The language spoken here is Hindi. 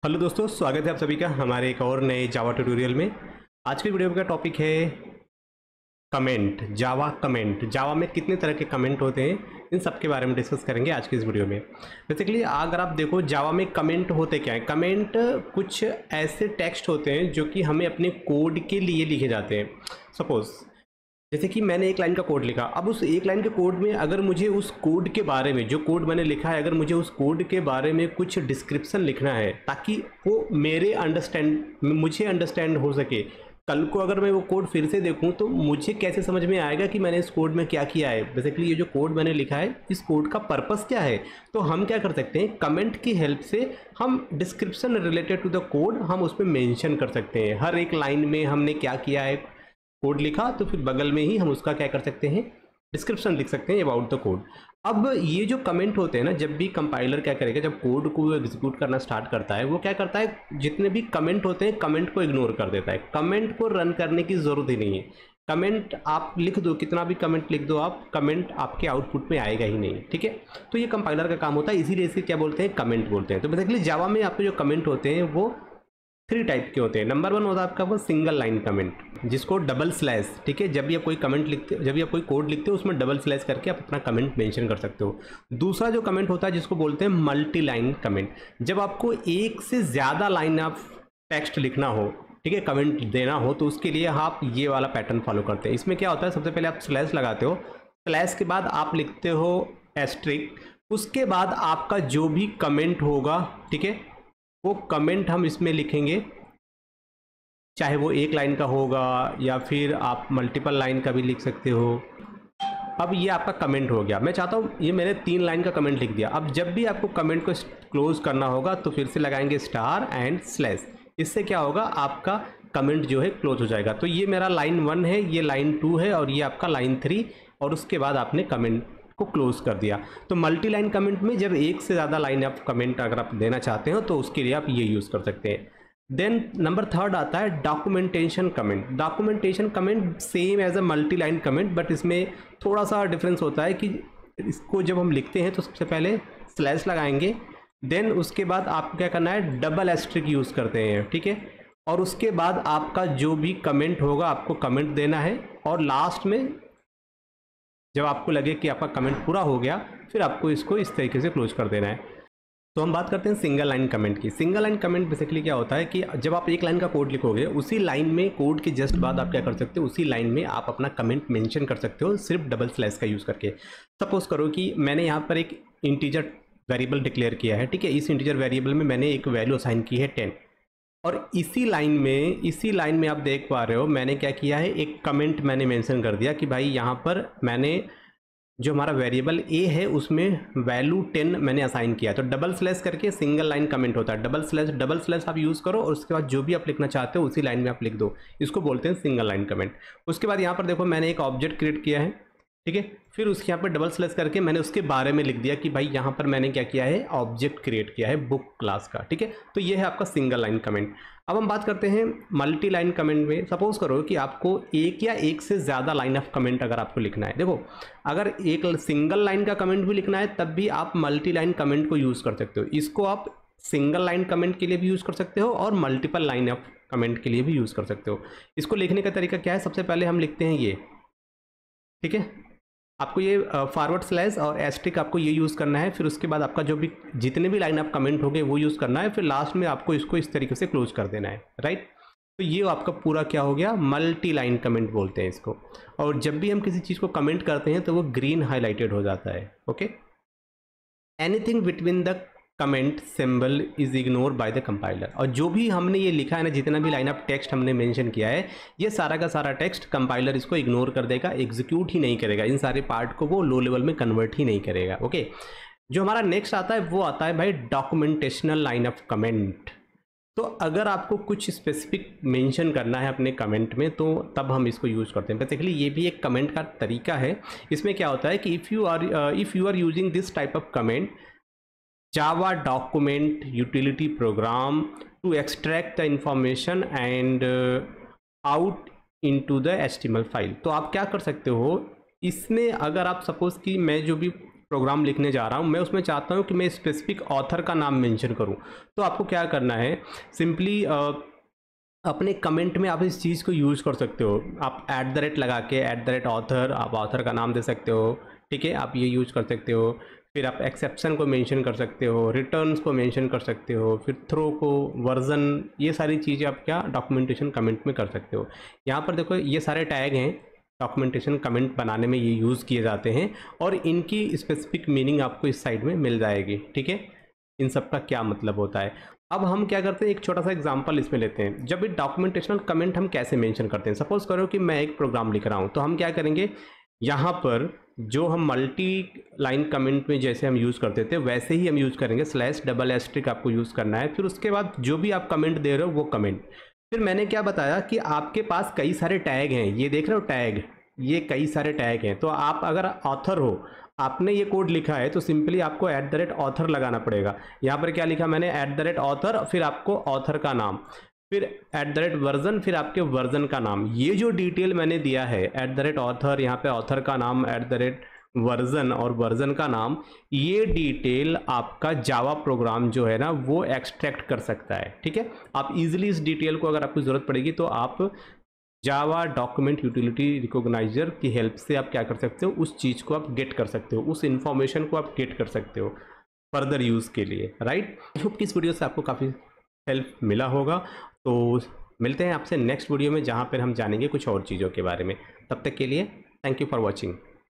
हेलो दोस्तों, स्वागत है आप सभी का हमारे एक और नए जावा ट्यूटोरियल में। आज के वीडियो का टॉपिक है कमेंट। जावा कमेंट, जावा में कितने तरह के कमेंट होते हैं इन सब के बारे में डिस्कस करेंगे आज की इस वीडियो में। बेसिकली अगर आप देखो जावा में कमेंट होते क्या है, कमेंट कुछ ऐसे टेक्स्ट होते हैं जो कि हमें अपने कोड के लिए लिखे जाते हैं। सपोज जैसे कि मैंने एक लाइन का कोड लिखा, अब उस एक लाइन के कोड में अगर मुझे उस कोड के बारे में, जो कोड मैंने लिखा है, अगर मुझे उस कोड के बारे में कुछ डिस्क्रिप्शन लिखना है ताकि वो मुझे अंडरस्टैंड हो सके। कल को अगर मैं वो कोड फिर से देखूं तो मुझे कैसे समझ में आएगा कि मैंने इस कोड में क्या किया है। बेसिकली ये जो कोड मैंने लिखा है, इस कोड का पर्पस क्या है। तो हम क्या कर सकते हैं, कमेंट की हेल्प से हम description related to the code हम उसमें मेंशन कर सकते हैं। हर एक लाइन में हमने क्या किया है, कोड लिखा, तो फिर बगल में ही हम उसका क्या कर सकते हैं, डिस्क्रिप्शन लिख सकते हैं अबाउट द कोड। अब ये जो कमेंट होते हैं ना, जब भी कंपाइलर क्या करेगा, जब कोड को एग्जीक्यूट करना स्टार्ट करता है, वो क्या करता है, जितने भी कमेंट होते हैं कमेंट को इग्नोर कर देता है। कमेंट को रन करने की ज़रूरत ही नहीं है। कमेंट आप लिख दो, कितना भी कमेंट लिख दो आप, कमेंट आपके आउटपुट में आएगा ही नहीं। ठीक है, तो ये कंपाइलर का काम होता है, इसीलिए इसे क्या बोलते हैं, कमेंट बोलते हैं। तो बेसिकली जावा में आपके जो कमेंट होते हैं वो 3 टाइप के होते हैं। नंबर 1 होता है आपका वो सिंगल लाइन कमेंट, जिसको डबल स्लैश, ठीक है, जब भी आप कोई कमेंट लिखते हो, जब भी आप कोई कोड लिखते हो, उसमें डबल स्लैश करके आप अपना कमेंट मेंशन कर सकते हो। दूसरा जो कमेंट होता है जिसको बोलते हैं मल्टी लाइन कमेंट, जब आपको एक से ज़्यादा लाइन आप टेक्स्ट लिखना हो, ठीक है, कमेंट देना हो, तो उसके लिए आप ये वाला पैटर्न फॉलो करते हैं। इसमें क्या होता है, सबसे पहले आप स्लैश लगाते हो, स्लैश के बाद आप लिखते हो एस्ट्रिक, उसके बाद आपका जो भी कमेंट होगा, ठीक है, वो कमेंट हम इसमें लिखेंगे, चाहे वो एक लाइन का होगा या फिर आप मल्टीपल लाइन का भी लिख सकते हो। अब ये आपका कमेंट हो गया। मैं चाहता हूँ, ये मैंने 3 लाइन का कमेंट लिख दिया। अब जब भी आपको कमेंट को क्लोज करना होगा तो फिर से लगाएंगे स्टार एंड स्लैश। इससे क्या होगा, आपका कमेंट जो है क्लोज हो जाएगा। तो ये मेरा लाइन 1 है, ये लाइन 2 है और ये आपका लाइन 3, और उसके बाद आपने कमेंट को क्लोज कर दिया। तो मल्टी लाइन कमेंट में जब एक से ज़्यादा लाइन आप कमेंट अगर आप देना चाहते हो तो उसके लिए आप ये यूज़ कर सकते हैं। देन नंबर 3 आता है documentation comment. Documentation comment same as a multi line comment, but इसमें थोड़ा सा डिफरेंस होता है कि इसको जब हम लिखते हैं तो सबसे पहले स्लैश लगाएंगे, देन उसके बाद आपको क्या करना है, डबल एस्ट्रिक यूज़ करते हैं, ठीक है, और उसके बाद आपका जो भी कमेंट होगा आपको कमेंट देना है, और लास्ट में जब आपको लगे कि आपका कमेंट पूरा हो गया फिर आपको इसको इस तरीके से क्लोज कर देना है। तो हम बात करते हैं सिंगल लाइन कमेंट की। सिंगल लाइन कमेंट बेसिकली क्या होता है कि जब आप एक लाइन का कोड लिखोगे, उसी लाइन में कोड के जस्ट बाद आप क्या कर सकते हो, उसी लाइन में आप अपना कमेंट मेंशन कर सकते हो, सिर्फ डबल स्लैश का यूज़ करके। सपोज करो कि मैंने यहाँ पर एक इंटीजर वेरिएबल डिक्लेयर किया है, ठीक है, इस इंटीजर वेरिएबल में मैंने एक वैल्यू असाइन की है 10, और इसी लाइन में आप देख पा रहे हो मैंने क्या किया है, एक कमेंट मैंने मेंशन कर दिया कि भाई यहाँ पर मैंने जो हमारा वेरिएबल ए है उसमें वैल्यू 10 मैंने असाइन किया। तो डबल स्लैश करके सिंगल लाइन कमेंट होता है। डबल स्लैश आप यूज़ करो और उसके बाद जो भी आप लिखना चाहते हो उसी लाइन में आप लिख दो, इसको बोलते हैं सिंगल लाइन कमेंट। उसके बाद यहाँ पर देखो मैंने एक ऑब्जेक्ट क्रिएट किया है, ठीक है, फिर उसके यहाँ पर डबल स्लैश करके मैंने उसके बारे में लिख दिया कि भाई यहाँ पर मैंने क्या किया है, ऑब्जेक्ट क्रिएट किया है बुक क्लास का, ठीक है। तो ये है आपका सिंगल लाइन कमेंट। अब हम बात करते हैं मल्टी लाइन कमेंट में। सपोज करो कि आपको एक या एक से ज़्यादा लाइन ऑफ कमेंट अगर आपको लिखना है, देखो अगर एक सिंगल लाइन का कमेंट भी लिखना है तब भी आप मल्टी लाइन कमेंट को यूज़ कर सकते हो। इसको आप सिंगल लाइन कमेंट के लिए भी यूज़ कर सकते हो और मल्टीपल लाइन ऑफ कमेंट के लिए भी यूज़ कर सकते हो। इसको लिखने का तरीका क्या है, सबसे पहले हम लिखते हैं ये, ठीक है, आपको ये फॉरवर्ड स्लैश और एस्ट्रिक आपको ये यूज़ करना है, फिर उसके बाद आपका जो भी जितने भी लाइन आप कमेंट होंगे वो यूज़ करना है, फिर लास्ट में आपको इसको इस तरीके से क्लोज कर देना है, राइट। तो ये आपका पूरा क्या हो गया, मल्टी लाइन कमेंट बोलते हैं इसको। और जब भी हम किसी चीज़ को कमेंट करते हैं तो वो ग्रीन हाईलाइटेड हो जाता है, okay. Anything between the comment symbol is ignore by the compiler. और जो भी हमने ये लिखा है ना, जितना भी लाइन ऑफ टेक्स्ट हमने मेंशन किया है, ये सारा का सारा टेक्स्ट कंपाइलर इसको इग्नोर कर देगा, एग्जीक्यूट ही नहीं करेगा, इन सारे पार्ट को वो लो लेवल में कन्वर्ट ही नहीं करेगा, ओके। जो हमारा नेक्स्ट आता है वो आता है भाई डॉक्यूमेंटेशनल लाइन ऑफ कमेंट। तो अगर आपको कुछ स्पेसिफिक मेंशन करना है अपने कमेंट में तो तब हम इसको यूज़ करते हैं। बेसिकली ये भी एक कमेंट का तरीका है। इसमें क्या होता है कि if you are using this type of comment, Java document utility program to extract the information and out into the HTML file. तो आप क्या कर सकते हो, इसमें अगर आप सपोज कि मैं जो भी प्रोग्राम लिखने जा रहा हूँ, मैं उसमें चाहता हूँ कि मैं स्पेसिफिक ऑथर का नाम मेंशन करूँ, तो आपको क्या करना है, सिंपली अपने कमेंट में आप इस चीज़ को यूज़ कर सकते हो। आप @ लगा के @author आप ऑथर का नाम दे सकते हो, ठीक है, आप ये यूज़ कर सकते हो। फिर आप एक्सेप्शन को मेंशन कर सकते हो, रिटर्न्स को मेंशन कर सकते हो, फिर थ्रो को, वर्जन, ये सारी चीज़ें आप क्या डॉक्यूमेंटेशन कमेंट में कर सकते हो। यहाँ पर देखो ये सारे टैग हैं, डॉक्यूमेंटेशन कमेंट बनाने में ये यूज़ किए जाते हैं और इनकी स्पेसिफिक मीनिंग आपको इस साइड में मिल जाएगी, ठीक है, इन सब का क्या मतलब होता है। अब हम क्या करते हैं, एक छोटा सा एग्जांपल इसमें लेते हैं। जब ये डॉक्यूमेंटेशनल कमेंट हम कैसे मेंशन करते हैं, सपोज करो कि मैं एक प्रोग्राम लिख रहा हूँ, तो हम क्या करेंगे, यहाँ पर जो हम मल्टी लाइन कमेंट में जैसे हम यूज़ करते थे वैसे ही हम यूज़ करेंगे, /* आपको यूज़ करना है। फिर उसके बाद जो भी आप कमेंट दे रहे हो वो कमेंट, फिर मैंने क्या बताया कि आपके पास कई सारे टैग हैं, ये देख रहे हो टैग, ये कई सारे टैग हैं। तो आप अगर ऑथर हो, आपने ये कोड लिखा है, तो सिंपली आपको @author लगाना पड़ेगा। यहाँ पर क्या लिखा मैंने, @author, फिर आपको ऑथर का नाम, फिर @version, फिर आपके वर्जन का नाम। ये जो डिटेल मैंने दिया है, @author, यहाँ पे ऑथर का नाम, @version और वर्जन का नाम, ये डिटेल आपका जावा प्रोग्राम जो है ना वो एक्सट्रैक्ट कर सकता है, ठीक है। आप इजीली इस डिटेल को, अगर आपको ज़रूरत पड़ेगी तो आप जावा डॉक्यूमेंट यूटिलिटी रिकॉग्नाइजर की हेल्प से आप क्या कर सकते हो, उस चीज़ को आप गेट कर सकते हो, उस इन्फॉर्मेशन को आप गेट कर सकते हो फर्दर यूज़ के लिए, राइट। आई होप कि इस वीडियो से आपको काफ़ी हेल्प मिला होगा। तो मिलते हैं आपसे नेक्स्ट वीडियो में, जहाँ पर हम जानेंगे कुछ और चीज़ों के बारे में। तब तक के लिए थैंक यू फॉर वॉचिंग।